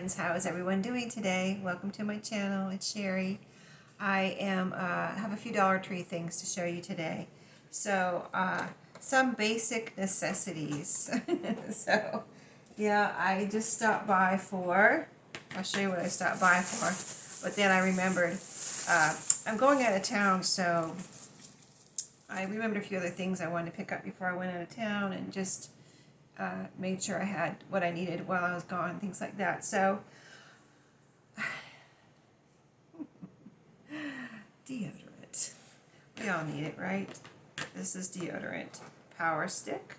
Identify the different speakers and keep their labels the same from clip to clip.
Speaker 1: friends, how is everyone doing today? Welcome to my channel. It's Sheree. I have a few Dollar Tree things to show you today. So some basic necessities. So yeah, I just stopped by for, I'll show you what I stopped by for, but then I remembered I'm going out of town, so I remembered a few other things I wanted to pick up before I went out of town, and just made sure I had what I needed while I was gone, things like that. So, deodorant. We all need it, right? This is deodorant. Power Stick.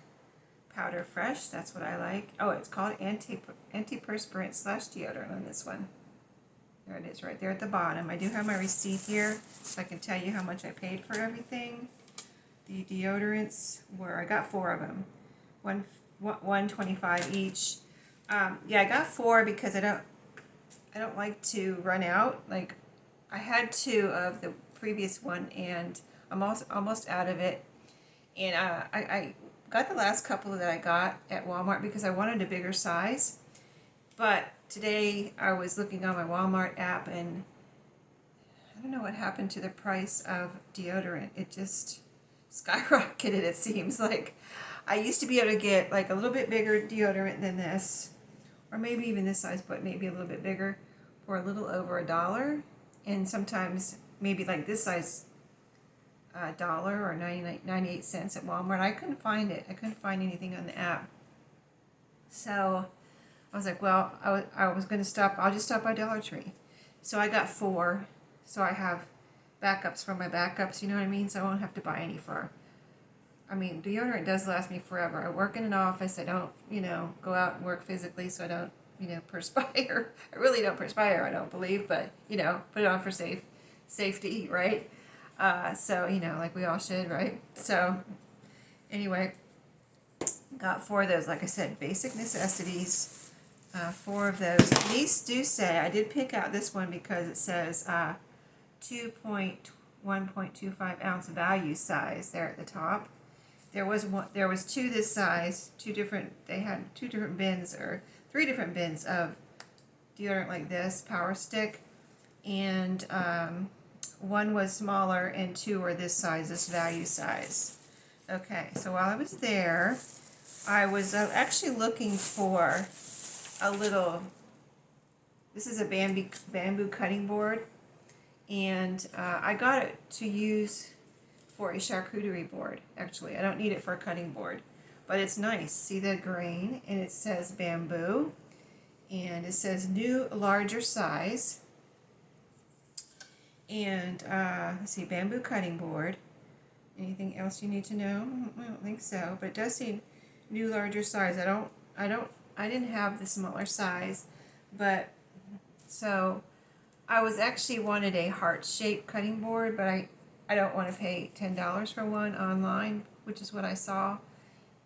Speaker 1: Powder Fresh, that's what I like. Oh, it's called antiperspirant slash deodorant on this one. There it is right there at the bottom. I do have my receipt here, so I can tell you how much I paid for everything. The deodorants were, I got 4 of them. $1.25 each. Yeah, I got 4 because I don't like to run out. Like, I had 2 of the previous one, and I'm almost out of it. And I got the last couple that I got at Walmart because I wanted a bigger size. But today I was looking on my Walmart app, and I don't know what happened to the price of deodorant. It just skyrocketed, it seems like. I used to be able to get like a little bit bigger deodorant than this, or maybe even this size, but maybe a little bit bigger, for a little over $1, and sometimes maybe like this size, $1 or 98 cents at Walmart. I couldn't find it. I couldn't find anything on the app. So I was like, well, I was going to stop. I'll just stop by Dollar Tree. So I got 4. So I have backups for my backups. You know what I mean? So I won't have to buy any for. I mean, deodorant does last me forever. I work in an office. I don't, go out and work physically, so I don't, perspire. I really don't perspire, I don't believe, but, put it on for safety, right? So, like we all should, right? So, anyway, got 4 of those. Like I said, basic necessities, 4 of those. These do say, I did pick out this one because it says 1.25 ounce value size there at the top. There was 2 this size, they had 2 different bins, or 3 different bins of deodorant like this, Power Stick, and 1 was smaller, and 2 were this size, this value size. Okay, so while I was there, I was actually looking for a little, this is a bamboo cutting board, and I got it to use for a charcuterie board. Actually, I don't need it for a cutting board, but it's nice. See the grain, and it says bamboo, and it says new larger size, and let's see, bamboo cutting board. Anything else you need to know? I don't think so, but it does say new larger size. I didn't have the smaller size, but so I was actually wanted a heart-shaped cutting board, but I don't want to pay $10 for one online, which is what I saw.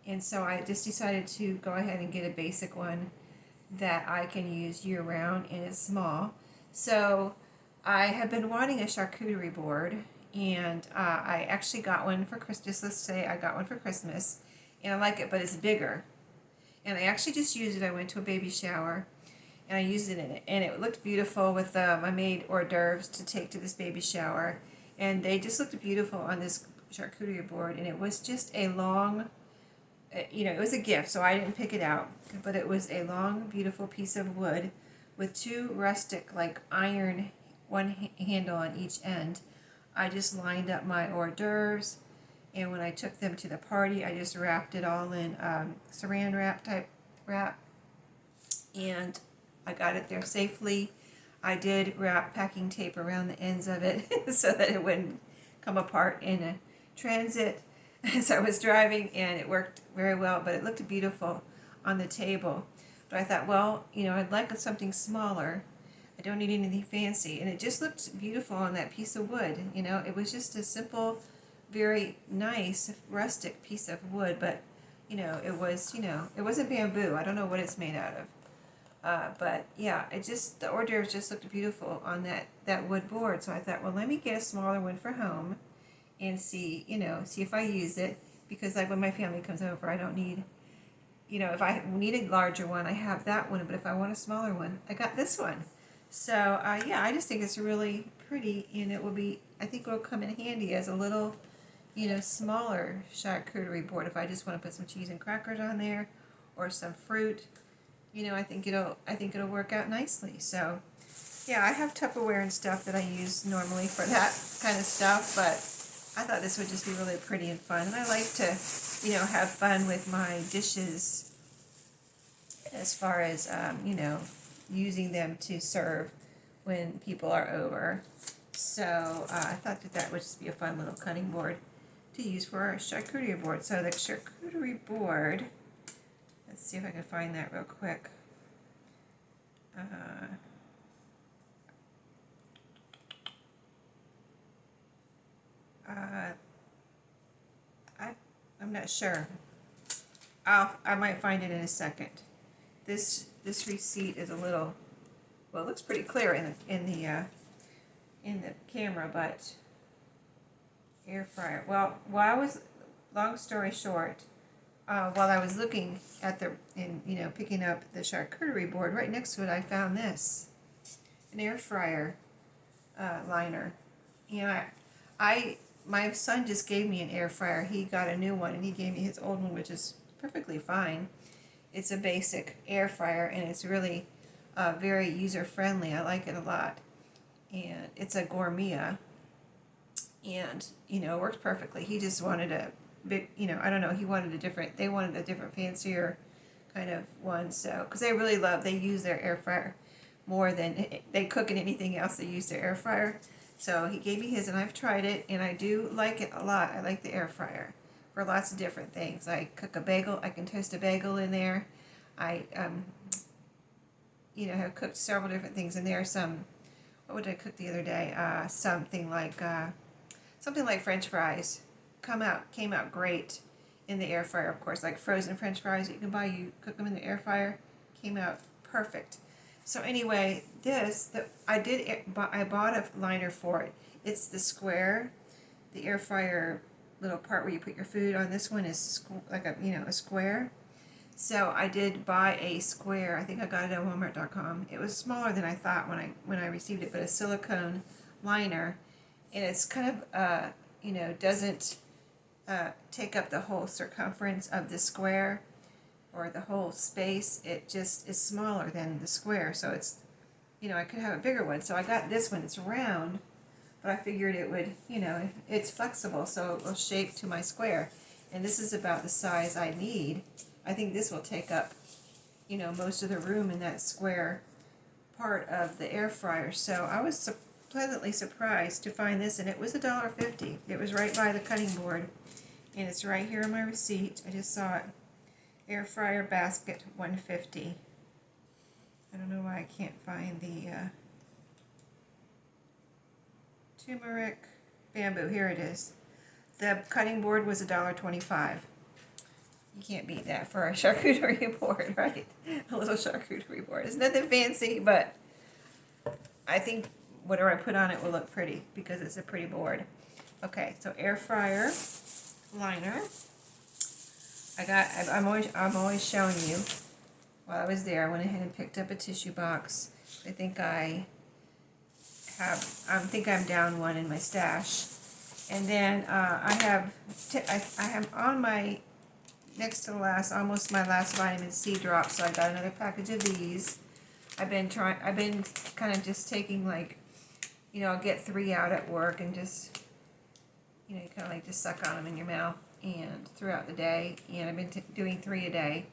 Speaker 1: And so I just decided to go ahead and get a basic one that I can use year-round, and it's small. So I have been wanting a charcuterie board, and I actually got one for Christmas. Let's say I got one for Christmas, and I like it, but it's bigger. And I actually just used it. I went to a baby shower, and I used it in it, and it looked beautiful with I made hors d'oeuvres to take to this baby shower. And they just looked beautiful on this charcuterie board, and it was just a long, it was a gift, so I didn't pick it out, but it was a long, beautiful piece of wood with 2 rustic, like iron, one handle on each end. I just lined up my hors d'oeuvres, and when I took them to the party, I just wrapped it all in saran wrap type wrap, and I got it there safely. I did wrap packing tape around the ends of it so that it wouldn't come apart in a transit as I was driving, and it worked very well, but it looked beautiful on the table. But I thought, well, I'd like something smaller. I don't need anything fancy, and it just looked beautiful on that piece of wood. It was just a simple, very nice, rustic piece of wood, but, it wasn't bamboo. I don't know what it's made out of. But yeah, the hors d'oeuvres just looked beautiful on that wood board. So I thought, well, let me get a smaller one for home and see if I use it, because like when my family comes over, I don't need, you know, if I need a larger one, I have that one, but if I want a smaller one, I got this one. So, yeah, I just think it's really pretty, and it will be, I think it will come in handy as a little, you know, smaller charcuterie board if I just want to put some cheese and crackers on there, or some fruit. You know, I think it'll work out nicely. So, yeah, I have Tupperware and stuff that I use normally for that kind of stuff, but I thought this would just be really pretty and fun. And I like to, you know, have fun with my dishes as far as, you know, using them to serve when people are over. So I thought that that would just be a fun little cutting board to use for our charcuterie board. So the charcuterie board, let's see if I can find that real quick. I'm not sure. I might find it in a second. This receipt is a little, well, it looks pretty clear in the camera, but air fryer. Well, long story short, while I was looking at you know, picking up the charcuterie board, right next to it, I found this, an air fryer liner, and my son just gave me an air fryer. He got a new one, and he gave me his old one, which is perfectly fine. It's a basic air fryer, and it's really very user-friendly. I like it a lot. And it's a Gourmet, and, you know, it works perfectly. He just wanted a big, you know, I don't know, they wanted a different, fancier kind of one, so, because they use their air fryer more than they cook in anything else. They use their air fryer. So he gave me his, and I've tried it, and I do like it a lot. I like the air fryer for lots of different things. I cook a bagel. I can toast a bagel in there. I, you know, have cooked several different things in there. What did I cook the other day? Something like French fries. Came out great in the air fryer, of course. Like frozen French fries that you can buy. You cook them in the air fryer. Came out perfect. So anyway, I bought a liner for it. It's the square, the air fryer little part where you put your food on. This one is like a square. So I did buy a square. I think I got it at Walmart.com. It was smaller than I thought when I received it, but a silicone liner, and it's kind of you know, doesn't take up the whole circumference of the square or the whole space. It just is smaller than the square, so it's, you know, I could have a bigger one. So I got this one. It's round, but I figured it would, you know, it's flexible, so it will shape to my square. And this is about the size I need. I think this will take up, you know, most of the room in that square part of the air fryer. So I was pleasantly surprised to find this, and it was $1.50. It was right by the cutting board, and it's right here on my receipt. I just saw it. Air fryer basket, $1.50. I don't know why I can't find the turmeric bamboo. Here it is. The cutting board was $1.25. You can't beat that for a charcuterie board, right? A little charcuterie board. It's nothing fancy, but I think whatever I put on it will look pretty because it's a pretty board. Okay, so air fryer liner. I'm always showing you. While I was there, I went ahead and picked up a tissue box. I think I'm down one in my stash. And then I have on my next to the last, almost my last vitamin C drop. So I got another package of these. I've been kind of just taking, like, you know, I'll get 3 out at work and just, you know, you kind of like just suck on them in your mouth and throughout the day. And I've been doing 3 a day.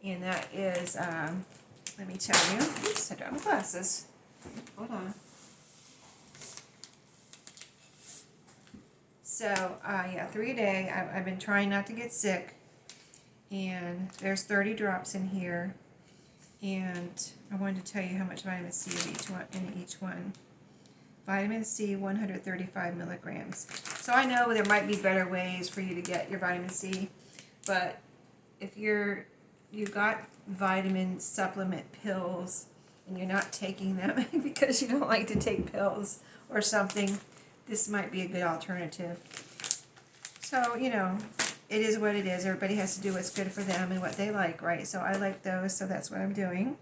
Speaker 1: And that is, let me tell you, oops, I dropped my glasses. Hold on. So, yeah, 3 a day. I've been trying not to get sick. And there's 30 drops in here. And I wanted to tell you how much vitamin C in each one. Vitamin C, 135 milligrams. So I know there might be better ways for you to get your vitamin C, but if you got vitamin supplement pills and you're not taking them because you don't like to take pills or something, this might be a good alternative. So, you know, it is what it is. Everybody has to do what's good for them and what they like, right? So I like those, so that's what I'm doing.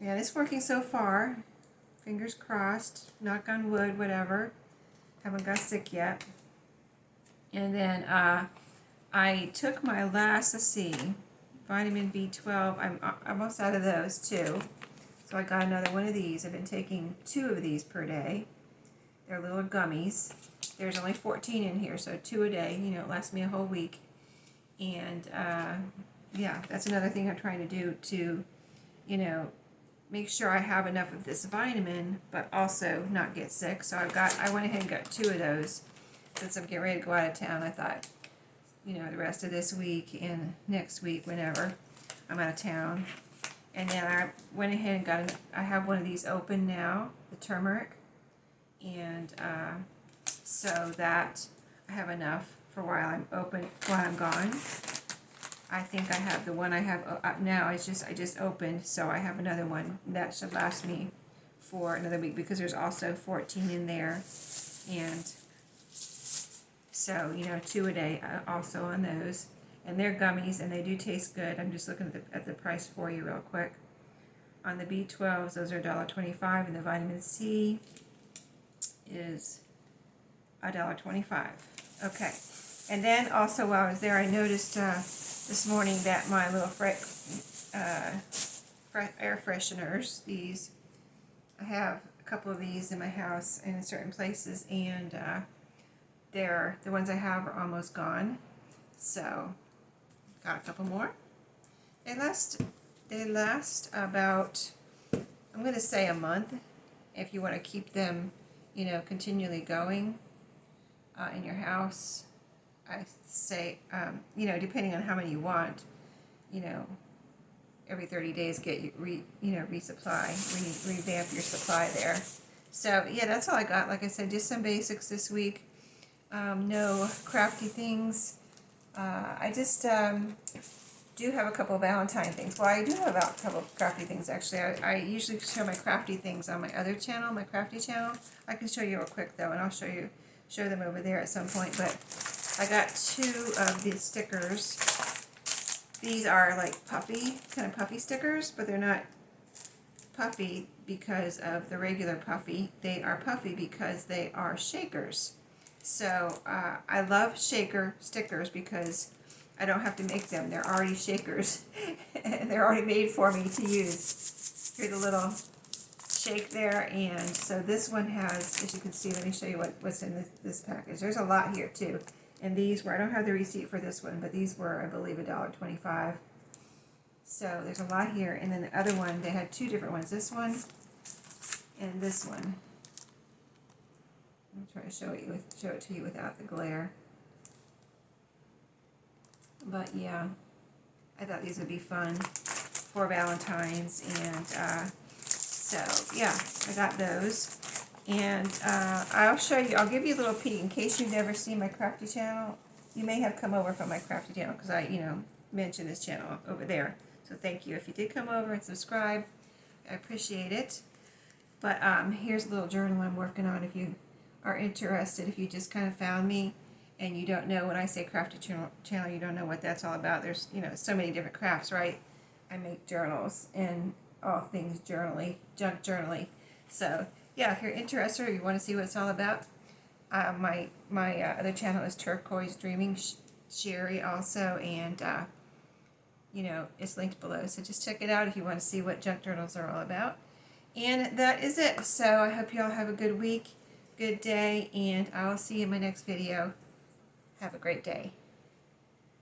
Speaker 1: And it's working so far. Fingers crossed, knock on wood, whatever. Haven't got sick yet. And then I took my last, let's see, vitamin B12. I'm almost out of those too. So I got another one of these. I've been taking 2 of these per day. They're little gummies. There's only 14 in here, so 2 a day. You know, it lasts me a whole week. And yeah, that's another thing I'm trying to do to, you know, make sure I have enough of this vitamin, but also not get sick. So I went ahead and got 2 of those. Since I'm getting ready to go out of town, I thought, you know, the rest of this week and next week, whenever I'm out of town. And then I went ahead and got I have one of these open now, the turmeric. And so that I have enough for while I'm gone. I think I have the one I have now. I just opened, so I have another one that should last me for another week because there's also 14 in there, and so you know 2 a day also on those, and they're gummies and they do taste good. I'm just looking at the price for you real quick. On the B12s, those are $1.25, and the vitamin C is $1.25. Okay, and then also while I was there, I noticed this morning that my little air fresheners, these, I have a couple of these in my house and in certain places, and the ones I have are almost gone. So got a couple more. They last about, I'm going to say a month, if you want to keep them, you know, continually going in your house. I say, you know, depending on how many you want, you know, every 30 days resupply, revamp your supply there. So yeah, that's all I got. Like I said, just some basics this week. No crafty things. I just do have a couple of Valentine things. Well, I do have a couple of crafty things actually. I usually show my crafty things on my other channel, my crafty channel. I can show you real quick though, and I'll show them over there at some point. But I got 2 of these stickers. These are like kind of puffy stickers, but they're not puffy because of the regular puffy. They are puffy because they are shakers. So I love shaker stickers because I don't have to make them. They're already shakers. And they're already made for me to use. Here's a little shake there, and so this one has, as you can see, let me show you what's in this package. There's a lot here too. And these were, I don't have the receipt for this one, but these were, I believe, $1.25. So there's a lot here. And then the other one, they had 2 different ones. This one and this one. I'll try to show it to you without the glare. But yeah, I thought these would be fun for Valentine's, and so yeah, I got those. And I'll show you, I'll give you a little peek in case you've never seen my crafty channel. You may have come over from my crafty channel because I, you know, mentioned this channel over there. So thank you if you did come over and subscribe. I appreciate it. But here's a little journal I'm working on if you are interested. If you just kind of found me and you don't know, when I say crafty channel, you don't know what that's all about. There's, you know, so many different crafts, right? I make journals and all things journaly, junk journaly. So yeah, if you're interested or you want to see what it's all about, my other channel is turquoisedreamingsheree also, and you know, it's linked below. So just check it out if you want to see what junk journals are all about. And that is it. So I hope you all have a good week, good day, and I'll see you in my next video. Have a great day.